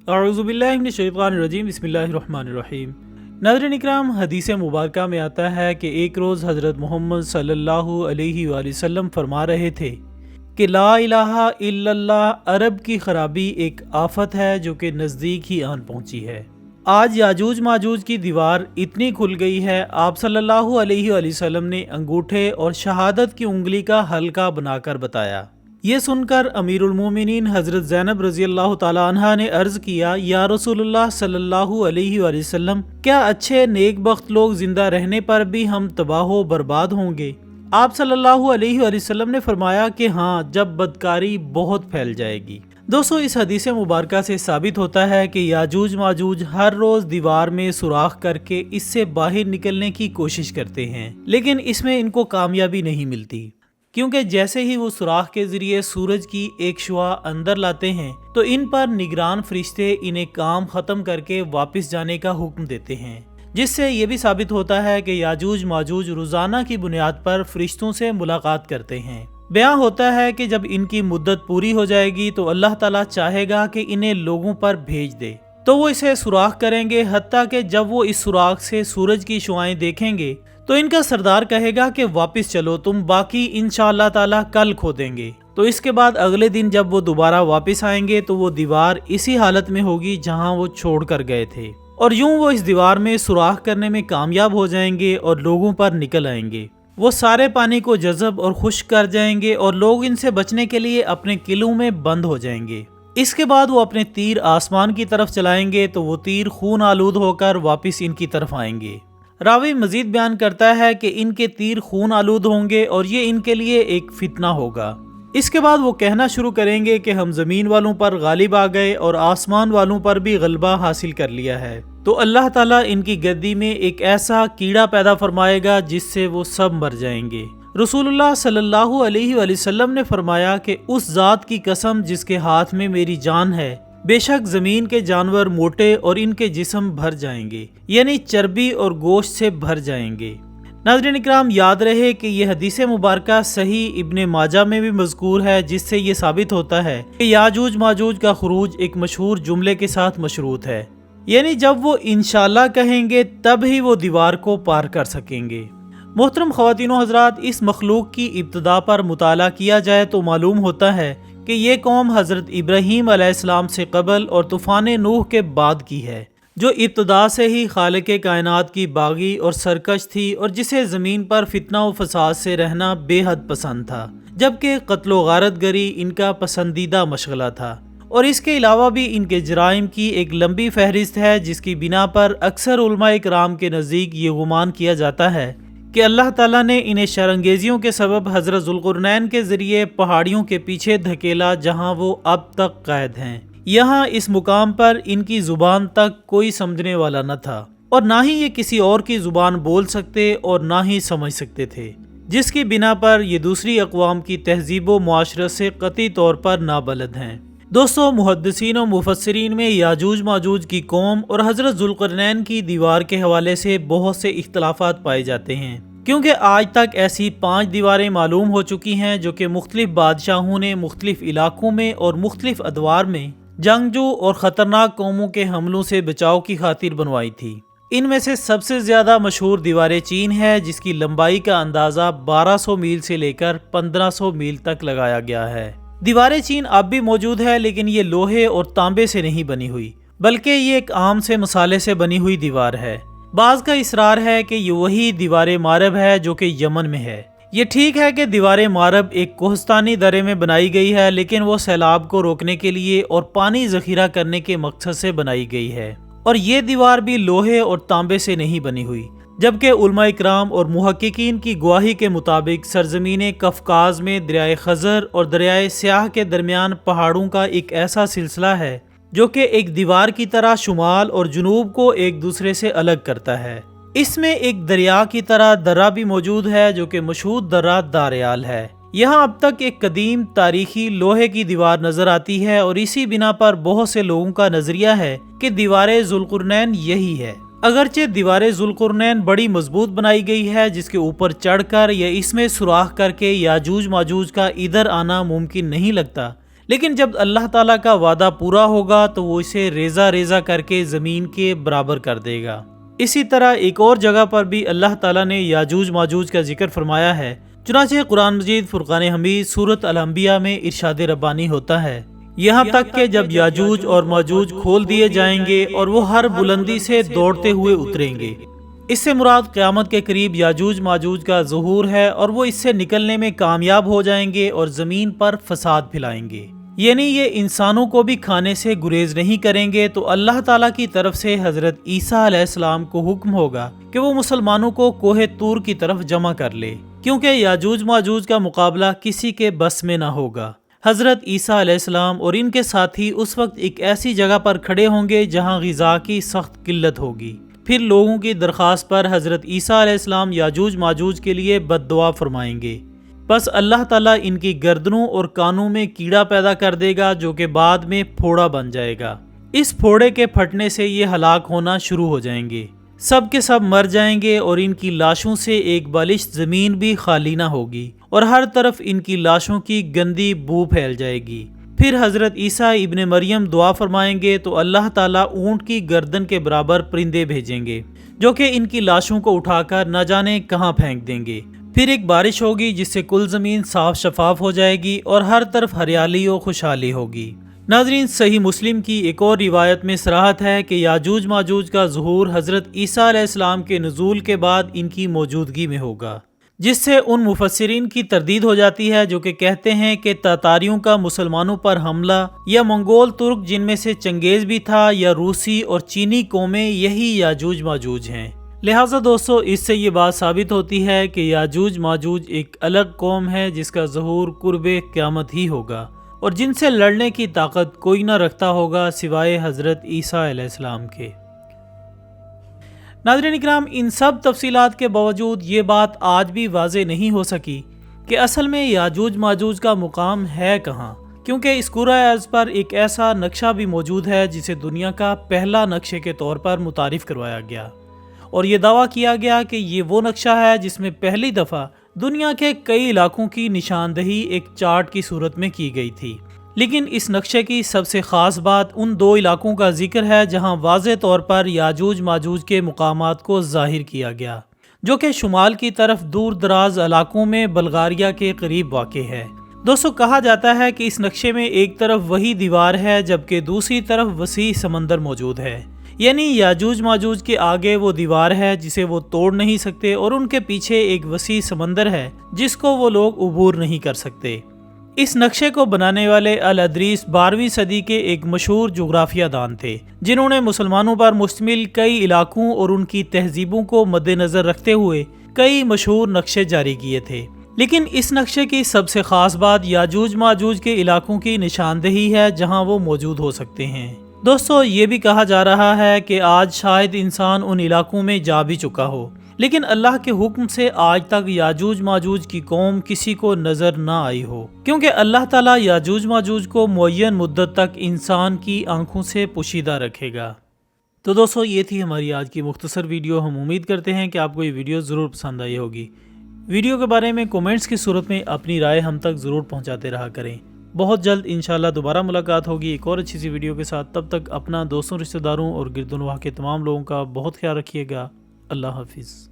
اعوذ باللہ من الشیطان الرجیم، بسم اللہ الرحمن الرحیم۔ ناظرین اکرام، حدیث مبارکہ میں آتا ہے کہ ایک روز حضرت محمد صلی اللہ علیہ وآلہ وسلم فرما رہے تھے کہ لا الہ الا اللہ عرب کی خرابی ایک آفت ہے جو کہ نزدیک ہی آن پہنچی ہے۔ آج یاجوج ماجوج کی دیوار اتنی کھل گئی ہے، آپ صلی اللہ علیہ وآلہ وسلم نے انگوٹھے اور شہادت کی انگلی کا حلقہ بنا کر بتایا۔ یہ سن کر امیر المومنین حضرت زینب رضی اللہ تعالی عنہا نے عرض کیا، یا رسول اللہ صلی اللہ علیہ وآلہ وسلم، کیا اچھے نیک بخت لوگ زندہ رہنے پر بھی ہم تباہ و برباد ہوں گے؟ آپ صلی اللہ علیہ وآلہ وسلم نے فرمایا کہ ہاں، جب بدکاری بہت پھیل جائے گی۔ دوستو، اس حدیث مبارکہ سے ثابت ہوتا ہے کہ یاجوج ماجوج ہر روز دیوار میں سوراخ کر کے اس سے باہر نکلنے کی کوشش کرتے ہیں، لیکن اس میں ان کو کامیابی نہیں ملتی، کیونکہ جیسے ہی وہ سوراخ کے ذریعے سورج کی ایک شعاع اندر لاتے ہیں تو ان پر نگران فرشتے انہیں کام ختم کر کے واپس جانے کا حکم دیتے ہیں، جس سے یہ بھی ثابت ہوتا ہے کہ یاجوج ماجوج روزانہ کی بنیاد پر فرشتوں سے ملاقات کرتے ہیں۔ بیان ہوتا ہے کہ جب ان کی مدت پوری ہو جائے گی تو اللہ تعالیٰ چاہے گا کہ انہیں لوگوں پر بھیج دے، تو وہ اسے سوراخ کریں گے، حتیٰ کہ جب وہ اس سوراخ سے سورج کی شعاعیں دیکھیں گے تو ان کا سردار کہے گا کہ واپس چلو، تم باقی انشاءاللہ تعالیٰ کل کھو دیں گے۔ تو اس کے بعد اگلے دن جب وہ دوبارہ واپس آئیں گے تو وہ دیوار اسی حالت میں ہوگی جہاں وہ چھوڑ کر گئے تھے، اور یوں وہ اس دیوار میں سوراخ کرنے میں کامیاب ہو جائیں گے اور لوگوں پر نکل آئیں گے۔ وہ سارے پانی کو جذب اور خشک کر جائیں گے اور لوگ ان سے بچنے کے لیے اپنے قلعوں میں بند ہو جائیں گے۔ اس کے بعد وہ اپنے تیر آسمان کی طرف چلائیں گے تو وہ تیر خون آلود ہو کر واپس ان کی طرف آئیں گے۔ راوی مزید بیان کرتا ہے کہ ان کے تیر خون آلود ہوں گے اور یہ ان کے لیے ایک فتنہ ہوگا۔ اس کے بعد وہ کہنا شروع کریں گے کہ ہم زمین والوں پر غالب آ گئے اور آسمان والوں پر بھی غلبہ حاصل کر لیا ہے، تو اللہ تعالیٰ ان کی گدی میں ایک ایسا کیڑا پیدا فرمائے گا جس سے وہ سب مر جائیں گے۔ رسول اللہ صلی اللہ علیہ وآلہ وسلم نے فرمایا کہ اس ذات کی قسم جس کے ہاتھ میں میری جان ہے، بے شک زمین کے جانور موٹے اور ان کے جسم بھر جائیں گے، یعنی چربی اور گوشت سے بھر جائیں گے۔ ناظرین اکرام، یاد رہے کہ یہ حدیث مبارکہ صحیح ابن ماجہ میں بھی مذکور ہے، جس سے یہ ثابت ہوتا ہے کہ یاجوج ماجوج کا خروج ایک مشہور جملے کے ساتھ مشروط ہے، یعنی جب وہ انشاءاللہ کہیں گے تب ہی وہ دیوار کو پار کر سکیں گے۔ محترم خواتین و حضرات، اس مخلوق کی ابتدا پر مطالعہ کیا جائے تو معلوم ہوتا ہے کہ یہ قوم حضرت ابراہیم علیہ السلام سے قبل اور طوفان نوح کے بعد کی ہے، جو ابتدا سے ہی خالق کائنات کی باغی اور سرکش تھی اور جسے زمین پر فتنہ و فساد سے رہنا بے حد پسند تھا، جبکہ قتل و غارت گری ان کا پسندیدہ مشغلہ تھا۔ اور اس کے علاوہ بھی ان کے جرائم کی ایک لمبی فہرست ہے، جس کی بنا پر اکثر علماء کرام کے نزدیک یہ گمان کیا جاتا ہے کہ اللہ تعالیٰ نے انہیں شرانگیزیوں کے سبب حضرت ذوالقرنین کے ذریعے پہاڑیوں کے پیچھے دھکیلا، جہاں وہ اب تک قید ہیں۔ یہاں اس مقام پر ان کی زبان تک کوئی سمجھنے والا نہ تھا، اور نہ ہی یہ کسی اور کی زبان بول سکتے اور نہ ہی سمجھ سکتے تھے، جس کی بنا پر یہ دوسری اقوام کی تہذیب و معاشرت سے قطعی طور پر نابلد ہیں۔ دوستو، محدثین و مفسرین میں یاجوج ماجوج کی قوم اور حضرت ذوالقرنین کی دیوار کے حوالے سے بہت سے اختلافات پائے جاتے ہیں، کیونکہ آج تک ایسی 5 دیواریں معلوم ہو چکی ہیں جو کہ مختلف بادشاہوں نے مختلف علاقوں میں اور مختلف ادوار میں جنگجو اور خطرناک قوموں کے حملوں سے بچاؤ کی خاطر بنوائی تھی۔ ان میں سے سب سے زیادہ مشہور دیوار چین ہے، جس کی لمبائی کا اندازہ 1200 میل سے لے کر 1500 میل تک لگایا گیا ہے۔ دیوار چین اب بھی موجود ہے، لیکن یہ لوہے اور تانبے سے نہیں بنی ہوئی، بلکہ یہ ایک عام سے مسالے سے بنی ہوئی دیوار ہے۔ بعض کا اصرار ہے کہ یہ وہی دیوار مارب ہے جو کہ یمن میں ہے۔ یہ ٹھیک ہے کہ دیوار مارب ایک کوہستانی درے میں بنائی گئی ہے، لیکن وہ سیلاب کو روکنے کے لیے اور پانی ذخیرہ کرنے کے مقصد سے بنائی گئی ہے، اور یہ دیوار بھی لوہے اور تانبے سے نہیں بنی ہوئی، جبکہ علماء اکرام اور محققین کی گواہی کے مطابق سرزمین قفقاز میں دریائے خزر اور دریائے سیاہ کے درمیان پہاڑوں کا ایک ایسا سلسلہ ہے جو کہ ایک دیوار کی طرح شمال اور جنوب کو ایک دوسرے سے الگ کرتا ہے۔ اس میں ایک دریا کی طرح درہ بھی موجود ہے جو کہ مشہور درہ داریال ہے۔ یہاں اب تک ایک قدیم تاریخی لوہے کی دیوار نظر آتی ہے، اور اسی بنا پر بہت سے لوگوں کا نظریہ ہے کہ دیوار ذوالقرنین یہی ہے۔ اگرچہ دیوار ذوالقرنین بڑی مضبوط بنائی گئی ہے، جس کے اوپر چڑھ کر یا اس میں سوراخ کر کے یاجوج ماجوج کا ادھر آنا ممکن نہیں لگتا، لیکن جب اللہ تعالیٰ کا وعدہ پورا ہوگا تو وہ اسے ریزہ ریزہ کر کے زمین کے برابر کر دے گا۔ اسی طرح ایک اور جگہ پر بھی اللہ تعالیٰ نے یاجوج ماجوج کا ذکر فرمایا ہے۔ چنانچہ قرآن مجید فرقان حمید سورۃ الانبیاء میں ارشاد ربانی ہوتا ہے، یہاں تک کہ جب یاجوج اور ماجوج کھول دیے جائیں گے اور وہ ہر بلندی سے دوڑتے ہوئے اتریں گے۔ اس سے مراد قیامت کے قریب یاجوج ماجوج کا ظہور ہے اور وہ اس سے نکلنے میں کامیاب ہو جائیں گے اور زمین پر فساد پھیلائیں گے، یعنی یہ انسانوں کو بھی کھانے سے گریز نہیں کریں گے۔ تو اللہ تعالیٰ کی طرف سے حضرت عیسیٰ علیہ السلام کو حکم ہوگا کہ وہ مسلمانوں کو کوہ طور کی طرف جمع کر لے، کیونکہ یاجوج ماجوج کا مقابلہ کسی کے بس میں نہ ہوگا۔ حضرت عیسیٰ علیہ السلام اور ان کے ساتھی اس وقت ایک ایسی جگہ پر کھڑے ہوں گے جہاں غذا کی سخت قلت ہوگی۔ پھر لوگوں کی درخواست پر حضرت عیسیٰ علیہ السلام یاجوج ماجوج کے لیے بد دعا فرمائیں گے، بس اللہ تعالیٰ ان کی گردنوں اور کانوں میں کیڑا پیدا کر دے گا جو کہ بعد میں پھوڑا بن جائے گا۔ اس پھوڑے کے پھٹنے سے یہ ہلاک ہونا شروع ہو جائیں گے، سب کے سب مر جائیں گے اور ان کی لاشوں سے ایک بالشت زمین بھی خالی نہ ہوگی اور ہر طرف ان کی لاشوں کی گندی بو پھیل جائے گی۔ پھر حضرت عیسیٰ ابن مریم دعا فرمائیں گے تو اللہ تعالیٰ اونٹ کی گردن کے برابر پرندے بھیجیں گے جو کہ ان کی لاشوں کو اٹھا کر نہ جانے کہاں پھینک دیں گے۔ پھر ایک بارش ہوگی جس سے کل زمین صاف شفاف ہو جائے گی اور ہر طرف ہریالی و خوشحالی ہوگی۔ ناظرین، صحیح مسلم کی ایک اور روایت میں صراحت ہے کہ یاجوج ماجوج کا ظہور حضرت عیسیٰ علیہ السلام کے نزول کے بعد ان کی موجودگی میں ہوگا، جس سے ان مفسرین کی تردید ہو جاتی ہے جو کہ کہتے ہیں کہ تاتاریوں کا مسلمانوں پر حملہ یا منگول ترک جن میں سے چنگیز بھی تھا یا روسی اور چینی قومیں یہی یاجوج ماجوج ہیں۔ لہٰذا دوستو، اس سے یہ بات ثابت ہوتی ہے کہ یاجوج ماجوج ایک الگ قوم ہے جس کا ظہور قرب قیامت ہی ہوگا اور جن سے لڑنے کی طاقت کوئی نہ رکھتا ہوگا سوائے حضرت عیسیٰ علیہ السلام کے۔ ناظرین اکرام، ان سب تفصیلات کے باوجود یہ بات آج بھی واضح نہیں ہو سکی کہ اصل میں یاجوج ماجوج کا مقام ہے کہاں، کیونکہ اس کرۂ ارض پر ایک ایسا نقشہ بھی موجود ہے جسے دنیا کا پہلا نقشے کے طور پر متعارف کروایا گیا اور یہ دعویٰ کیا گیا کہ یہ وہ نقشہ ہے جس میں پہلی دفعہ دنیا کے کئی علاقوں کی نشاندہی ایک چارٹ کی صورت میں کی گئی تھی۔ لیکن اس نقشے کی سب سے خاص بات ان دو علاقوں کا ذکر ہے جہاں واضح طور پر یاجوج ماجوج کے مقامات کو ظاہر کیا گیا، جو کہ شمال کی طرف دور دراز علاقوں میں بلغاریہ کے قریب واقع ہے۔ دوستو، کہا جاتا ہے کہ اس نقشے میں ایک طرف وہی دیوار ہے جبکہ دوسری طرف وسیع سمندر موجود ہے، یعنی یاجوج ماجوج کے آگے وہ دیوار ہے جسے وہ توڑ نہیں سکتے اور ان کے پیچھے ایک وسیع سمندر ہے جس کو وہ لوگ عبور نہیں کر سکتے۔ اس نقشے کو بنانے والے الادریس 12ویں صدی کے ایک مشہور جغرافیہ دان تھے جنہوں نے مسلمانوں پر مشتمل کئی علاقوں اور ان کی تہذیبوں کو مد نظر رکھتے ہوئے کئی مشہور نقشے جاری کیے تھے۔ لیکن اس نقشے کی سب سے خاص بات یاجوج ماجوج کے علاقوں کی نشاندہی ہے جہاں وہ موجود ہو سکتے ہیں۔ دوستو، یہ بھی کہا جا رہا ہے کہ آج شاید انسان ان علاقوں میں جا بھی چکا ہو، لیکن اللہ کے حکم سے آج تک یاجوج ماجوج کی قوم کسی کو نظر نہ آئی ہو، کیونکہ اللہ تعالیٰ یاجوج ماجوج کو معین مدت تک انسان کی آنکھوں سے پوشیدہ رکھے گا۔ تو دوستو، یہ تھی ہماری آج کی مختصر ویڈیو۔ ہم امید کرتے ہیں کہ آپ کو یہ ویڈیو ضرور پسند آئی ہوگی۔ ویڈیو کے بارے میں کومنٹس کی صورت میں اپنی رائے ہم تک ضرور پہنچاتے رہا کریں۔ بہت جلد انشاءاللہ دوبارہ ملاقات ہوگی ایک اور اچھی سی ویڈیو کے ساتھ۔ تب تک اپنا، دوستوں، رشتہ داروں اور گرد و نواح کے تمام لوگوں کا بہت خیال رکھیے گا۔ اللہ حافظ۔